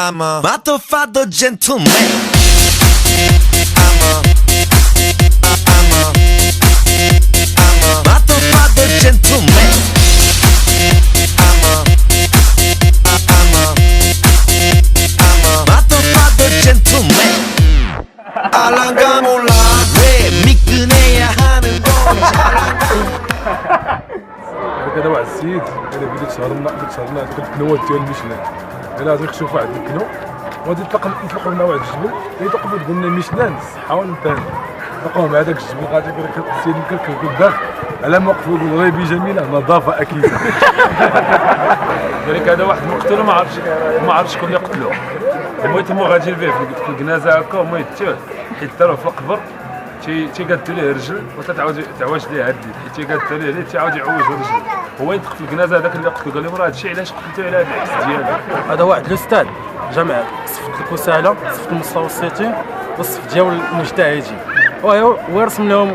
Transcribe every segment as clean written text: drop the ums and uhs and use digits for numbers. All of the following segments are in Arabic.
I'm a motherfucker gentleman. I'm a motherfucker gentleman. I'm a motherfucker gentleman. 알랑가 몰라 왜 미끈해야 하는 건지 هذا واحد السيد هذا في ديك شهرنا ديك الكنوات ديال ميشلان انا غادي نشوف واحد الكنو وغادي نطلقوا لنا واحد الجبل يطلقوا تقول لنا ميشلان الصحه والنتان نطلقوا مع هذاك الجبل غادي يقول لك السيد الكل الداخل على ما وقفوا يقول غيبي جميله نظافه اكيد يعني هذا واحد مقتول ما عرفش شكون اللي قتلوه هما تما غاديين به في الجنازه هكا هما يتوه حيت داروه في القبر تيقادوا ليه الرجل وتتعاود تعواج ليه اليد حيت تيقادوا ليه اليد تيعاود يعوج الرجل هو ينطق في الجنازه هذاك اللي قتلو قال لهم راه هادشي علاش قتلتو على هذا العكس ديالو. هذا واحد الاستاذ جامع صفت الكسالى صفت المستوسطين والصف ديال المجتهدين ويرسم لهم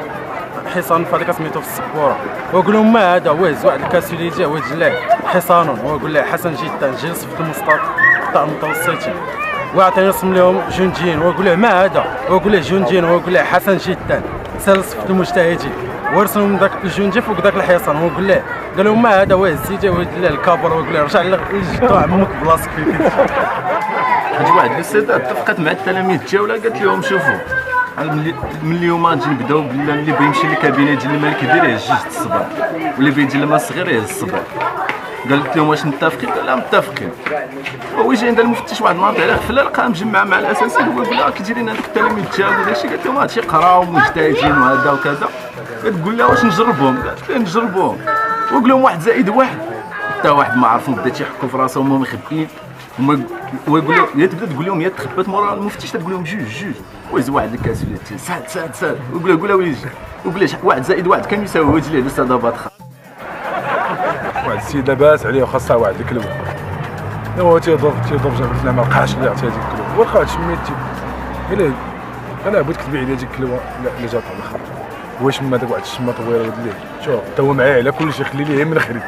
حصان فهذيك سميتو في السبوره ويقول لهم ما هذا هو هز واحد الكاسوليتي هو جلاه حصان ويقول له حسن جدا جيل صفت المتوسطين وعطاني يرسم لهم جنديين ويقول له ما هذا ويقول له جنديين ويقول له حسن جدا سال صفت المجتهدين ورسم لهم ذاك الجندي فوق ذاك الحصان ويقول له قال لهم ما هذا هو هزيتي ويقول له الكابر ويقول له رجع لجدو عمك بلاصتك هادي واحد الاستاذه اتفقت مع التلاميذ ديالها قالت لهم شوفوا من اليوم غادي نبداو اللي بغى يمشي للكابينه ديال المال الكبير يهز الصباح واللي بغى يجي للمال الصغير يهز الصباح. قالت لهم واش متفقين؟ قال لها متفقين. هو جاي عند المفتش واحد النهار على غفله لقى مجمع مع الاساسيين هو يقول لها كي دايرين هذوك التلاميذ ديالك وداكشي قالت لهم هادشي قراو مجتهدين وهذا وكذا تقول لها واش نجربهم؟ قالت له نجربوهم وقول لهم 1 زائد 1 حتى واحد ما عرفوا بدا تيحكوا في راسهم وهما مخبئين ويقول لهم يا تبدا تقول لهم يا تخبات مورا المفتش تقول لهم جوج ويز واحد الكاس ساد ويقول له وليدي ويقول له 1 زائد 1 كم يساوي وجه ليه الاستاذ باطخ واحد السيد لاباس عليه وخاصها واحد الكلوه هو تيضرب جابتنا ما لقاش اللي عطيه هذيك الكلوه واخا شميتي انا بغيت تكتبي عليا هذيك الكلوه لا جات على الاخر هو شم هذاك واحد الشمه طويله ولد ليه شوف تا هو معايا على كلشي خلي ليه من خري